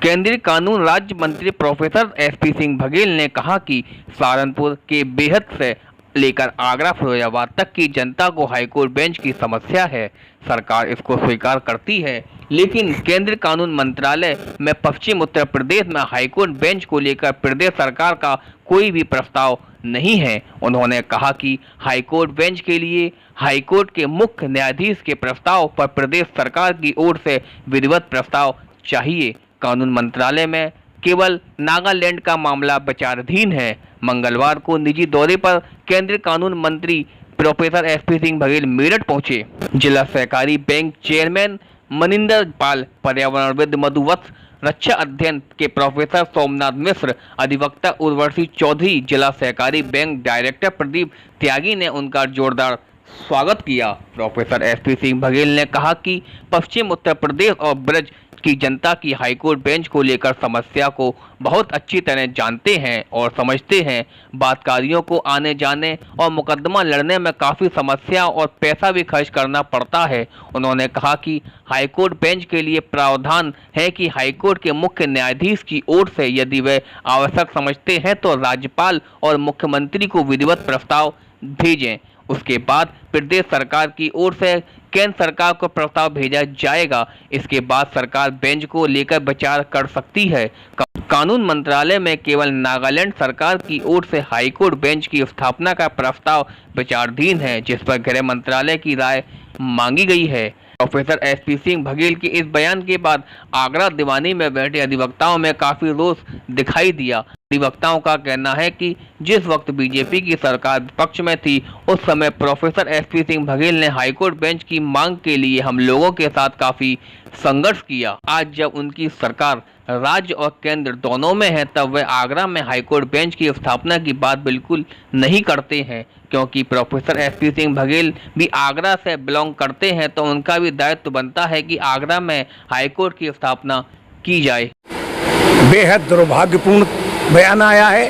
केंद्रीय कानून राज्य मंत्री प्रोफेसर एसपी सिंह बघेल ने कहा कि सहारनपुर के बेहद से लेकर आगरा फिरोजाबाद तक की जनता को हाईकोर्ट बेंच की समस्या है। सरकार इसको स्वीकार करती है, लेकिन केंद्रीय कानून मंत्रालय में पश्चिम उत्तर प्रदेश में हाईकोर्ट बेंच को लेकर प्रदेश सरकार का कोई भी प्रस्ताव नहीं है। उन्होंने कहा कि हाईकोर्ट बेंच के लिए हाईकोर्ट के मुख्य न्यायाधीश के प्रस्ताव पर प्रदेश सरकार की ओर से विधिवत प्रस्ताव चाहिए। कानून मंत्रालय में केवल नागालैंड का मामला विचाराधीन है। मंगलवार को निजी दौरे पर केंद्रीय कानून मंत्री प्रोफेसर एसपी सिंह बघेल मेरठ पहुंचे। जिला सहकारी बैंक चेयरमैन मनिंदर पाल, पर्यावरणविद मधुवत्स, रक्षा अध्ययन के प्रोफेसर सोमनाथ मिश्र, अधिवक्ता उर्वशी चौधरी, जिला सहकारी बैंक डायरेक्टर प्रदीप त्यागी ने उनका जोरदार स्वागत किया। प्रोफेसर एसपी सिंह बघेल ने कहा कि पश्चिम उत्तर प्रदेश और ब्रज की जनता की हाईकोर्ट बेंच को लेकर समस्या को बहुत अच्छी तरह जानते हैं और समझते हैं। बातकारियों को आने जाने और मुकदमा लड़ने में काफ़ी समस्या और पैसा भी खर्च करना पड़ता है। उन्होंने कहा कि हाईकोर्ट बेंच के लिए प्रावधान है कि हाईकोर्ट के मुख्य न्यायाधीश की ओर से यदि वे आवश्यक समझते हैं तो राज्यपाल और मुख्यमंत्री को विधिवत प्रस्ताव भेजें। उसके बाद प्रदेश सरकार की ओर से केंद्र सरकार को प्रस्ताव भेजा जाएगा। इसके बाद सरकार बेंच को लेकर विचार कर सकती है। कानून मंत्रालय में केवल नागालैंड सरकार की ओर से हाईकोर्ट बेंच की स्थापना का प्रस्ताव विचाराधीन है, जिस पर गृह मंत्रालय की राय मांगी गई है। प्रोफेसर एसपी सिंह बघेल के इस बयान के बाद आगरा दीवानी में बैठे अधिवक्ताओं में काफी रोष दिखाई दिया। अधिवक्ताओं का कहना है कि जिस वक्त बीजेपी की सरकार विपक्ष में थी, उस समय प्रोफेसर एसपी सिंह बघेल ने हाईकोर्ट बेंच की मांग के लिए हम लोगों के साथ काफी संघर्ष किया। आज जब उनकी सरकार राज्य और केंद्र दोनों में है, तब वे आगरा में हाईकोर्ट बेंच की स्थापना की बात बिल्कुल नहीं करते हैं। क्योंकि प्रोफेसर एसपी सिंह बघेल भी आगरा से बिलोंग करते हैं, तो उनका भी दायित्व बनता है कि आगरा में हाईकोर्ट की स्थापना की जाए। बेहद दुर्भाग्यपूर्ण बयान आया है।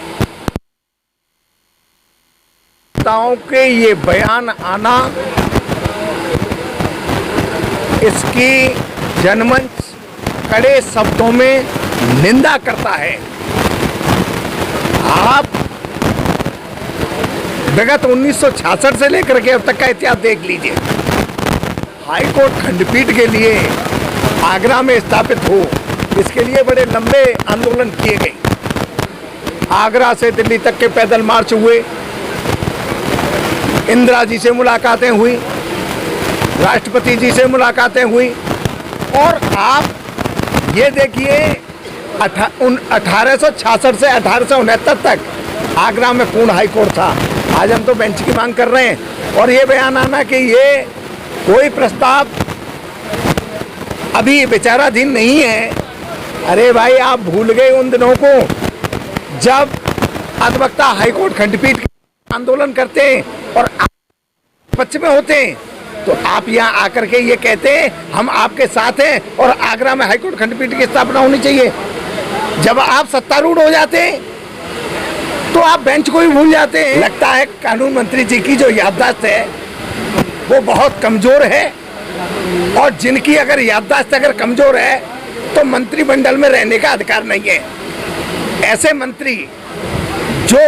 नेताओं के ये बयान आना, इसकी जनमंच कड़े शब्दों में निंदा करता है। आप विगत 1966 से लेकर के अब तक का इतिहास देख लीजिए। हाईकोर्ट खंडपीठ के लिए आगरा में स्थापित हो, इसके लिए बड़े लंबे आंदोलन किए गए। आगरा से दिल्ली तक के पैदल मार्च हुए, इंदिरा जी से मुलाकातें हुई, राष्ट्रपति जी से मुलाकातें हुई। और आप ये देखिए 1866 से 1869 तक आगरा में पूर्ण हाईकोर्ट था। आज हम तो बेंच की मांग कर रहे हैं, और ये बयान आना कि ये कोई प्रस्ताव अभी विचाराधीन नहीं है। अरे भाई, आप भूल गए उन दिनों को जब अधिवक्ता हाईकोर्ट खंडपीठ के आंदोलन करते हैं और पक्ष में होते हैं, तो आप यहाँ आकर के ये कहते हैं हम आपके साथ हैं और आगरा में हाईकोर्ट खंडपीठ की स्थापना होनी चाहिए। जब आप सत्तारूढ़ हो जाते हैं तो आप बेंच को ही भूल जाते हैं। लगता है कानून मंत्री जी की जो याददाश्त है वो बहुत कमजोर है, और जिनकी अगर याददाश्त अगर कमजोर है तो मंत्रिमंडल में रहने का अधिकार नहीं है। ऐसे मंत्री जो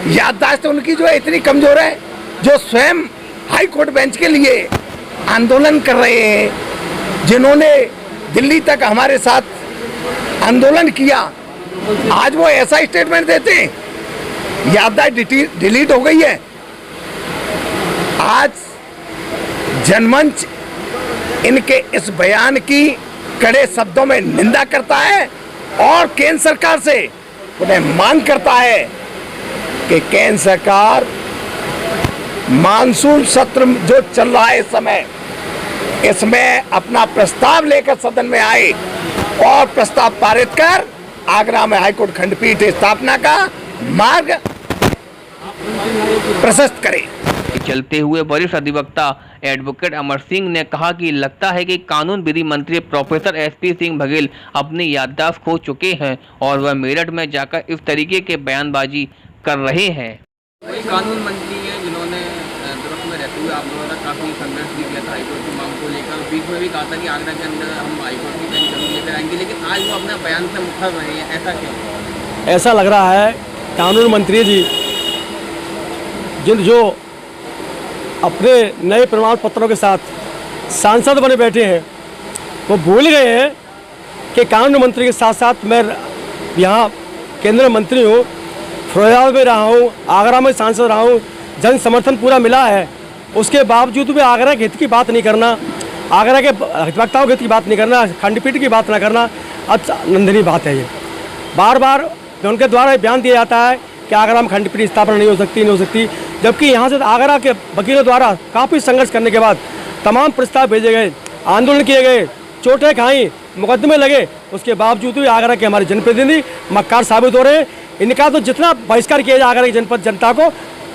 याददाश्त उनकी जो है इतनी कमजोर है, जो स्वयं हाईकोर्ट बेंच के लिए आंदोलन कर रहे हैं, जिन्होंने दिल्ली तक हमारे साथ आंदोलन किया, आज वो ऐसा स्टेटमेंट देते हैं, याददाश्त डिलीट हो गई है। आज जनमंच इनके इस बयान की कड़े शब्दों में निंदा करता है और केंद्र सरकार से उन्हें मांग करता है कि केंद्र सरकार मानसून सत्र जो चल रहा है इस समय, इसमें अपना प्रस्ताव लेकर सदन में आए और प्रस्ताव पारित कर आगरा में हाईकोर्ट खंडपीठ स्थापना का मार्ग प्रशस्त करे। चलते हुए वरिष्ठ अधिवक्ता एडवोकेट अमर सिंह ने कहा कि लगता है कि कानून विधि मंत्री प्रोफेसर एसपी सिंह बघेल अपनी याददाश्त खो चुके हैं और वह मेरठ में जाकर इस तरीके के बयानबाजी कर रहे हैं। वही कानून मंत्री हैं जिन्होंने दुर्ग में रहते हुए आप लोगों ने काफ़ी संघर्ष भी किया था हाईकोर्ट की मांग को लेकर। बीच में भी कहा था कि आगरा के अंदर हम हाईकोर्ट की बेंच जरूर लेकर आएंगे, लेकिन आज वो अपने बयान से मुखर रहे हैं, ऐसा क्यों? ऐसा लग रहा है कानून मंत्री जी जो अपने नए प्रमाण पत्रों के साथ सांसद बने बैठे हैं, वो भूल गए हैं कि कानून मंत्री के साथ साथ मैं यहाँ केंद्रीय मंत्री हूँ, फिरोजाबाद में रहा हूँ, आगरा में सांसद रहा हूँ, जन समर्थन पूरा मिला है। उसके बावजूद भी आगरा के हित की बात नहीं करना, आगरा के अधिवक्ताओं के हित की बात नहीं करना, खंडपीठ की बात ना करना, निंदनीय बात है। ये बार बार उनके द्वारा बयान दिया जाता है कि आगरा में खंडपीठ स्थापना नहीं हो सकती, जबकि यहाँ से आगरा के वकीलों द्वारा काफ़ी संघर्ष करने के बाद तमाम प्रस्ताव भेजे गए, आंदोलन किए गए, चोटें खाई, मुकदमे लगे, उसके बावजूद भी आगरा के हमारे जनप्रतिनिधि मक्कार साबित हो रहे हैं। इनका तो जितना बहिष्कार किया जाए आगरा की जनपद जनता को,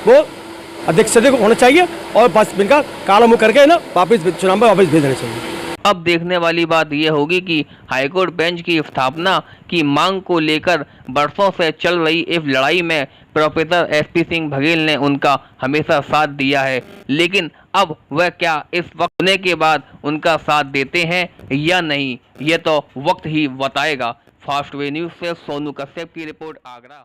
वो अधिक से अधिक होना चाहिए और बस इनका काला मुँह करके ना वापस चुनाव में वापस भेज देना चाहिए। अब देखने वाली बात यह होगी कि हाईकोर्ट बेंच की स्थापना की मांग को लेकर बरसों से चल रही इस लड़ाई में प्रोफेसर एसपी सिंह बघेल ने उनका हमेशा साथ दिया है, लेकिन अब वह क्या इस वक्त होने के बाद उनका साथ देते हैं या नहीं, ये तो वक्त ही बताएगा। फास्ट वे न्यूज़ से सोनू कश्यप की रिपोर्ट, आगरा।